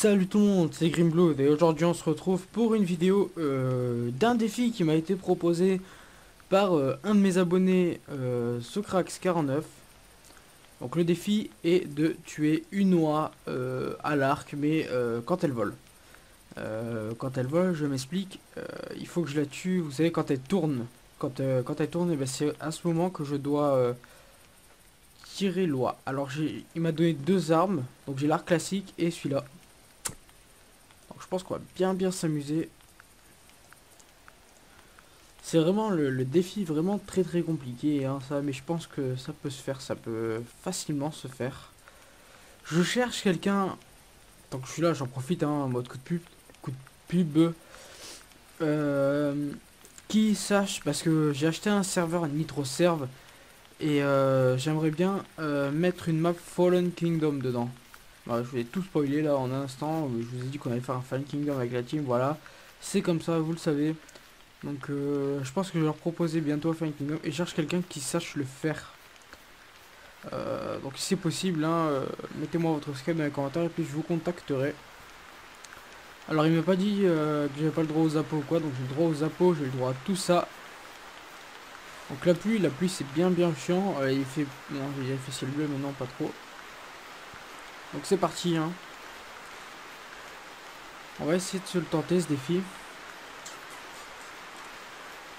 Salut tout le monde, c'est Grimblood et aujourd'hui on se retrouve pour une vidéo d'un défi qui m'a été proposé par un de mes abonnés, Socrax49. Donc le défi est de tuer une oie à l'arc, mais quand elle vole. Quand elle vole, je m'explique, il faut que je la tue, vous savez, quand elle tourne. Quand elle tourne, eh ben, c'est à ce moment que je dois tirer l'oie. Alors il m'a donné deux armes, donc j'ai l'arc classique et celui-là. Donc je pense qu'on va bien s'amuser. C'est vraiment le défi vraiment très compliqué hein, ça, mais je pense que ça peut se faire, ça peut facilement se faire. Je cherche quelqu'un, tant que je suis là j'en profite hein, en mode coup de pub, euh, qui sache, parce que j'ai acheté un serveur NitroServe et j'aimerais bien mettre une map Fallen Kingdom dedans. Voilà, je vais tout spoiler là en un instant, je vous ai dit qu'on allait faire un Fallen Kingdom avec la team, voilà. C'est comme ça, vous le savez. Donc je pense que je vais leur proposer bientôt Fallen Kingdom et je cherche quelqu'un qui sache le faire. Donc si c'est possible, hein, mettez-moi votre Skype dans les commentaires et puis je vous contacterai. Alors il m'a pas dit que j'avais pas le droit aux appos ou quoi, donc j'ai le droit aux appos, j'ai le droit à tout ça. Donc la pluie c'est bien chiant. Il fait, non, j'ai fait ciel bleu, mais non pas trop. Donc c'est parti, hein. On va essayer de se le tenter ce défi.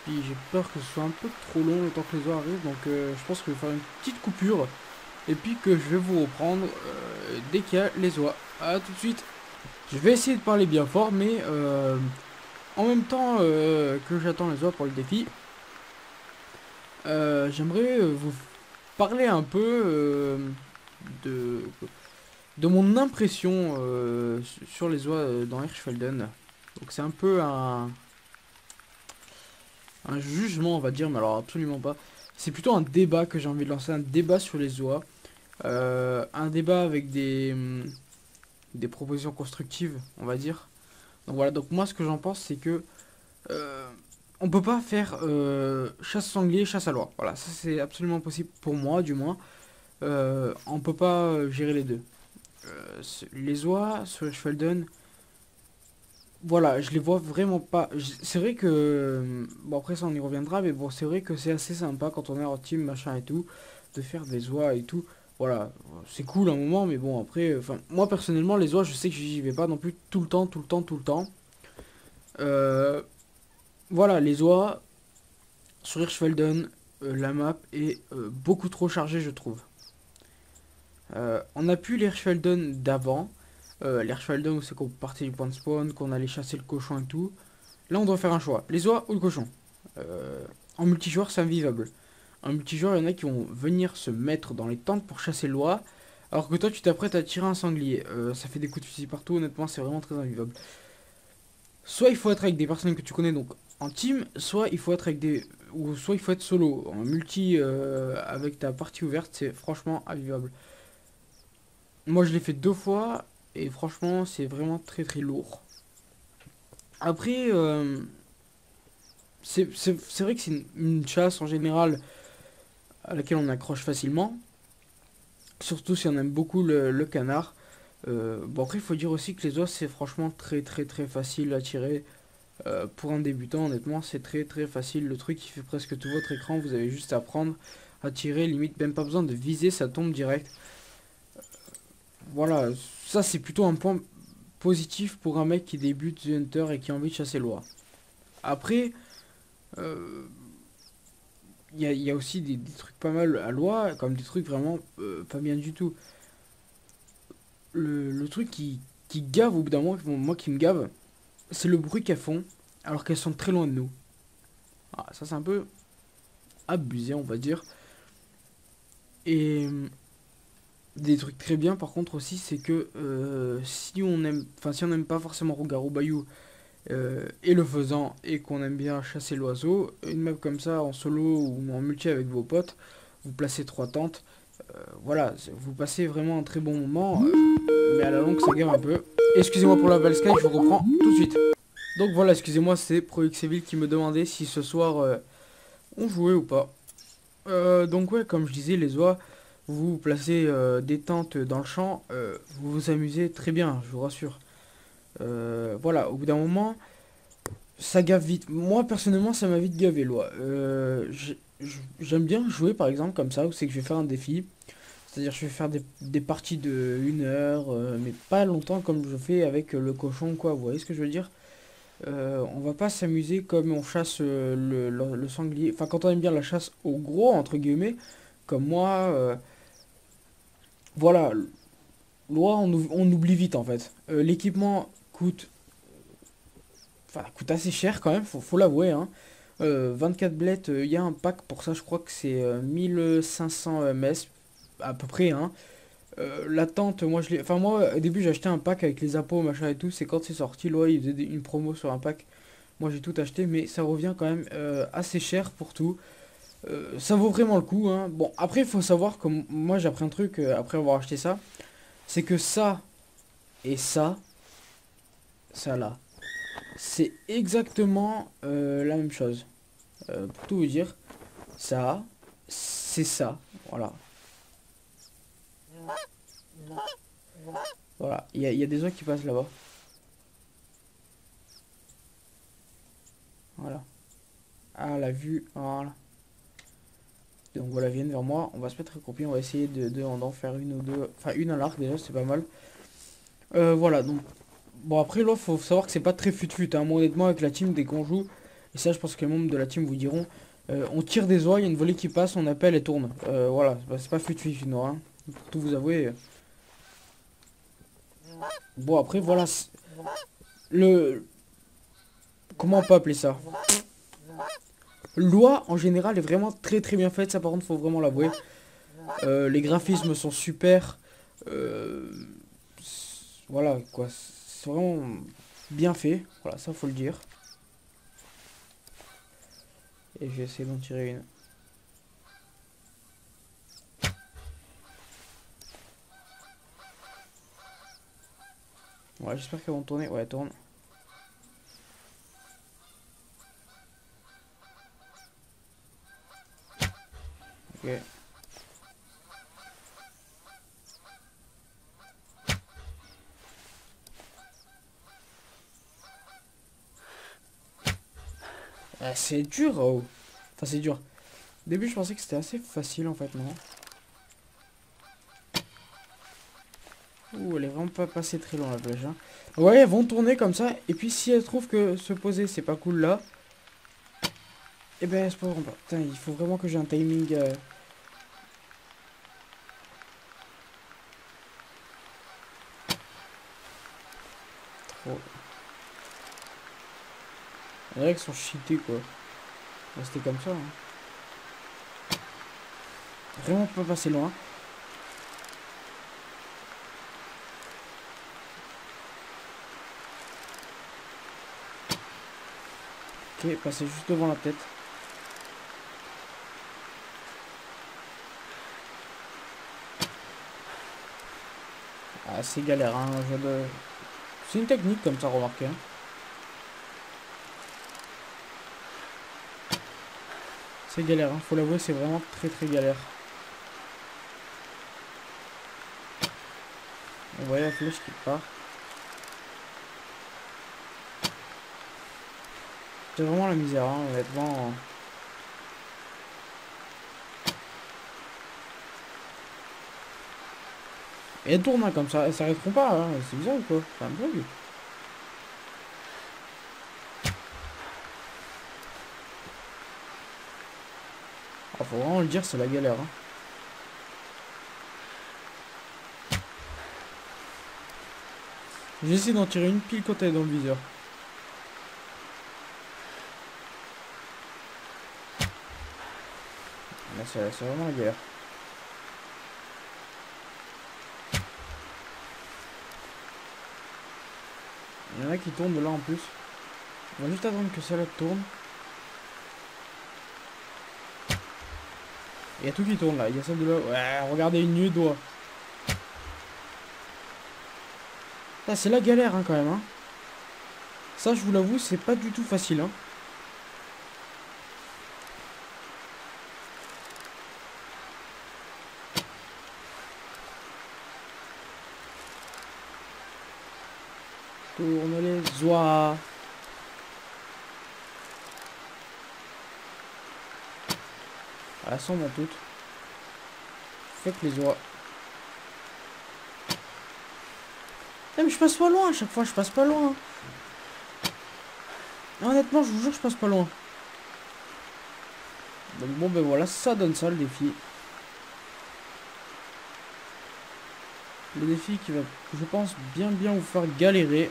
Puis j'ai peur que ce soit un peu trop long le temps que les oies arrivent, donc je pense que je vais faire une petite coupure. Et puis que je vais vous reprendre dès qu'il y a les oies. A tout de suite. Je vais essayer de parler bien fort, mais en même temps que j'attends les oies pour le défi, j'aimerais vous parler un peu de, de mon impression sur les oies dans Hirschfelden. Donc c'est un peu un jugement, on va dire, mais alors absolument pas. C'est plutôt un débat que j'ai envie de lancer, un débat sur les oies. Un débat avec des propositions constructives, on va dire. Donc voilà, donc moi ce que j'en pense, c'est que euh, on peut pas faire chasse sanglier, chasse à l'oie. Voilà, ça c'est absolument impossible pour moi, du moins. On peut pas gérer les deux. Les oies sur Hirschfelden, voilà, je les vois vraiment pas. C'est vrai que bon après ça on y reviendra, mais bon c'est vrai que c'est assez sympa quand on est en team machin et tout, de faire des oies et tout. Voilà, c'est cool un moment, mais bon après, enfin moi personnellement les oies je sais que j'y vais pas non plus tout le temps. Euh, voilà les oies sur Hirschfelden, la map est beaucoup trop chargée je trouve. On a pu l'Hirschfelden d'avant, l'Hirschfelden où c'est qu'on partait du point de spawn, qu'on allait chasser le cochon et tout. Là, on doit faire un choix. Les oies ou le cochon. En multijoueur, c'est invivable. En multijoueur, il y en a qui vont venir se mettre dans les tentes pour chasser l'oie. Alors que toi, tu t'apprêtes à tirer un sanglier. Ça fait des coups de fusil partout. Honnêtement, c'est vraiment très invivable. Soit il faut être avec des personnes que tu connais, donc en team. Soit il faut être avec des... Ou soit il faut être solo. En multi, avec ta partie ouverte, c'est franchement invivable. Moi, je l'ai fait deux fois. Et franchement, c'est vraiment très lourd. Après... c'est vrai que c'est une chasse en général à laquelle on accroche facilement, surtout si on aime beaucoup le canard. Bon après il faut dire aussi que les oies c'est franchement très facile à tirer. Pour un débutant honnêtement c'est très facile, le truc qui fait presque tout votre écran, vous avez juste à prendre, à tirer, limite même pas besoin de viser, ça tombe direct. Voilà, ça c'est plutôt un point positif pour un mec qui débute The Hunter et qui a envie de chasser l'oie. Après, euh, il y a aussi des trucs pas mal à l'oie, comme des trucs vraiment pas bien du tout. Le truc qui gave au bout d'un moment, moi qui me gave, c'est le bruit qu'elles font alors qu'elles sont très loin de nous. Ah, ça c'est un peu abusé on va dire. Et des trucs très bien par contre aussi, c'est que si on aime, enfin si on n'aime pas forcément Rougarou Bayou et le faisant et qu'on aime bien chasser l'oiseau, une map comme ça en solo ou en multi avec vos potes, vous placez trois tentes, voilà, vous passez vraiment un très bon moment, mais à la longue ça gave un peu. Excusez-moi pour la Valsky, je vous reprends tout de suite. Donc voilà, excusez-moi, c'est ProXeville qui me demandait si ce soir on jouait ou pas. Donc ouais, comme je disais, les oies, vous placez des tentes dans le champ, vous vous amusez très bien, je vous rassure. Voilà, au bout d'un moment, ça gave vite. Moi, personnellement, ça m'a vite gavé, loi. J'aime bien jouer, par exemple, comme ça, où c'est que je vais faire un défi. C'est-à-dire, je vais faire des parties de 1 heure, mais pas longtemps comme je fais avec le cochon, quoi. Vous voyez ce que je veux dire? On va pas s'amuser comme on chasse le sanglier. Enfin, quand on aime bien la chasse au gros, entre guillemets, comme moi, voilà, loi, on oublie vite en fait. L'équipement coûte assez cher quand même, faut l'avouer, hein. 24 blettes, il y a un pack pour ça, je crois que c'est 1500 ms à peu près, hein. La tente, moi je l'ai. Enfin, moi au début j'ai acheté un pack avec les appos, machin et tout. C'est quand c'est sorti, loi, ils faisaient une promo sur un pack. Moi j'ai tout acheté, mais ça revient quand même assez cher pour tout. Ça vaut vraiment le coup, hein. Bon, après il faut savoir que moi j'ai appris un truc après avoir acheté ça. C'est que ça et ça là, c'est exactement la même chose. Pour tout vous dire, ça, c'est ça. Voilà. Voilà. Il y a des oies qui passent là-bas. Voilà. Ah, la vue. Voilà. Donc voilà, viennent vers moi. On va se mettre accroupi. On va essayer d'en faire une ou deux. Enfin, une à l'arc déjà, c'est pas mal. Voilà. Donc, bon, après, là, faut savoir que c'est pas très fut-fut, hein. Moi, honnêtement, avec la team, dès qu'on joue, et ça, je pense que les membres de la team vous diront, on tire des oies, il y a une volée qui passe, on appelle et tourne. Voilà. C'est pas fut-fut, sinon, hein. Pour tout vous avouer. Bon, après, voilà. Le. Comment on peut appeler ça? L'oie, en général, est vraiment très très bien faite. Ça, par contre, faut vraiment l'avouer. Les graphismes sont super. Euh, voilà quoi, c'est vraiment bien fait. Voilà, ça faut le dire. Et je vais essayer d'en tirer une. Ouais, j'espère qu'elles vont tourner. Ouais, elles tournent. Ok. Ah, c'est dur. Oh. Enfin, c'est dur. Au début, je pensais que c'était assez facile en fait, non? Ouh, elle est vraiment pas passée très loin la flèche, hein. Ouais, elles vont tourner comme ça. Et puis, si elles trouvent que se poser, c'est pas cool là, et ben elles se poseront pas. Putain, il faut vraiment que j'ai un timing. Trop. On dirait qu'elles sont cheatées quoi. Rester comme ça, hein. Vraiment pas passer loin. Ok, passer juste devant la tête. Ah, c'est galère, hein. C'est une technique comme ça, remarquez, hein. C'est galère, hein. Faut l'avouer, c'est vraiment très très galère. On voit la flèche qui part. C'est vraiment la misère, hein, honnêtement. Et elle tourne hein, comme ça, elles s'arrêteront pas, hein. C'est bizarre ou quoi? C'est un bug. Ah, faut vraiment le dire, c'est la galère, hein. J'essaie d'en tirer une pile quand elle est dans le viseur. Là, c'est vraiment la galère. Il y en a qui tournent de là en plus. On va juste attendre que celle-là tourne. Il y a tout qui tourne là. Il y a celle de là. Ouais, regardez une nuit doigt. C'est la galère hein, quand même. Hein. Ça, je vous l'avoue, c'est pas du tout facile. Hein. Tourne les oies. Elles sont dans toutes. Fait que les oies. Eh, mais je passe pas loin à chaque fois, je passe pas loin. Honnêtement, je vous jure, je passe pas loin. Donc bon, ben voilà, ça donne ça le défi. Le défi qui va, je pense, bien vous faire galérer.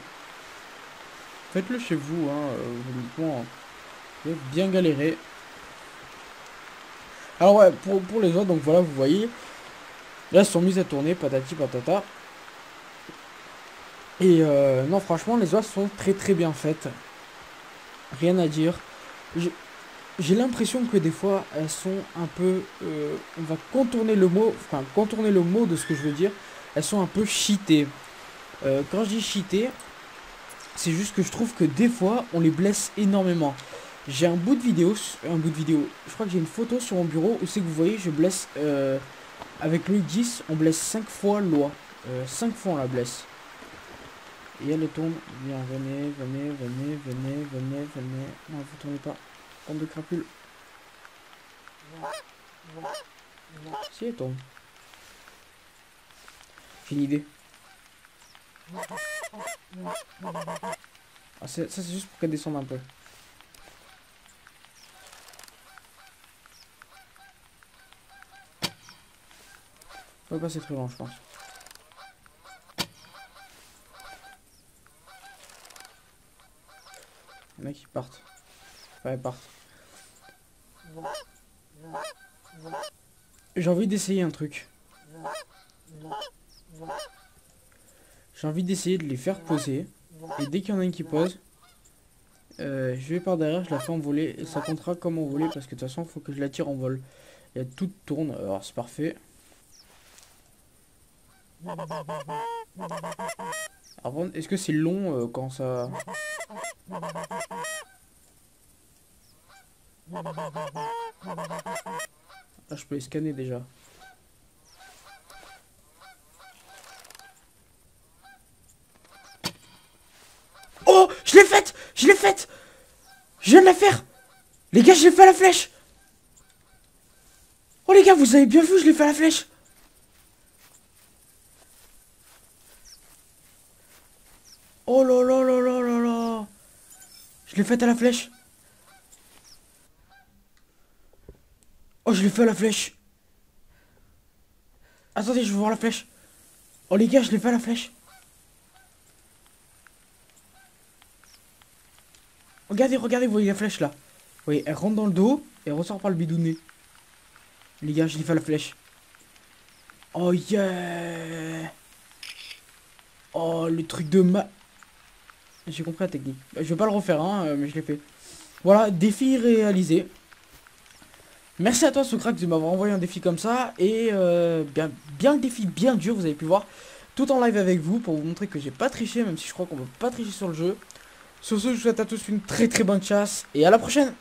Faites-le chez vous, hein. Honnêtement, vous allez bien galérer. Alors ouais, pour les autres, donc voilà, vous voyez. Là, elles sont mises à tourner, patati patata. Et non, franchement, les oies sont très bien faites. Rien à dire. J'ai l'impression que des fois, elles sont un peu... on va contourner le mot, enfin, contourner le mot de ce que je veux dire. Elles sont un peu cheatées. Quand je dis cheatées, c'est juste que je trouve que des fois, on les blesse énormément. J'ai un bout de vidéo, je crois que j'ai une photo sur mon bureau où c'est que vous voyez, je blesse, avec le 10, on blesse 5 fois l'oie. 5 fois on la blesse. Et elle tombe, bien, venez. Non, vous tournez pas. Bande de crapules. Si, elle tombe. J'ai une idée. Ah, ça c'est juste pour qu'elle descende un peu. On va passer très loin, je pense. Il y en a qui partent. Enfin, elles partent. J'ai envie d'essayer un truc. J'ai envie d'essayer de les faire poser. Et dès qu'il y en a une qui pose, je vais par derrière, je la fais envoler. Et ça comptera comme envoler parce que de toute façon, il faut que je la tire en vol. Et tout tourne, alors c'est parfait. Alors, est-ce que c'est long quand ça... Là, je peux les scanner déjà. Oh, je l'ai faite! Je l'ai faite! Je viens de la faire! Les gars, je l'ai fait à la flèche! Oh les gars, vous avez bien vu, je l'ai fait à la flèche! Oh là là là là là là! Je l'ai faite à la flèche! Oh, je l'ai fait à la flèche! Attendez, je veux voir la flèche! Oh les gars, je l'ai fait à la flèche! Regardez, vous voyez la flèche là? Oui, elle rentre dans le dos et elle ressort par le bidounet. Les gars, je l'ai fait à la flèche. Oh yeah! Oh, le truc de ma... J'ai compris la technique. Je vais pas le refaire, hein, mais je l'ai fait. Voilà, défi réalisé. Merci à toi, Socrax, de m'avoir envoyé un défi comme ça. Et bien le défi, bien dur, vous avez pu voir. Tout en live avec vous pour vous montrer que j'ai pas triché, même si je crois qu'on peut pas tricher sur le jeu. Sur ce, je vous souhaite à tous une très bonne chasse. Et à la prochaine!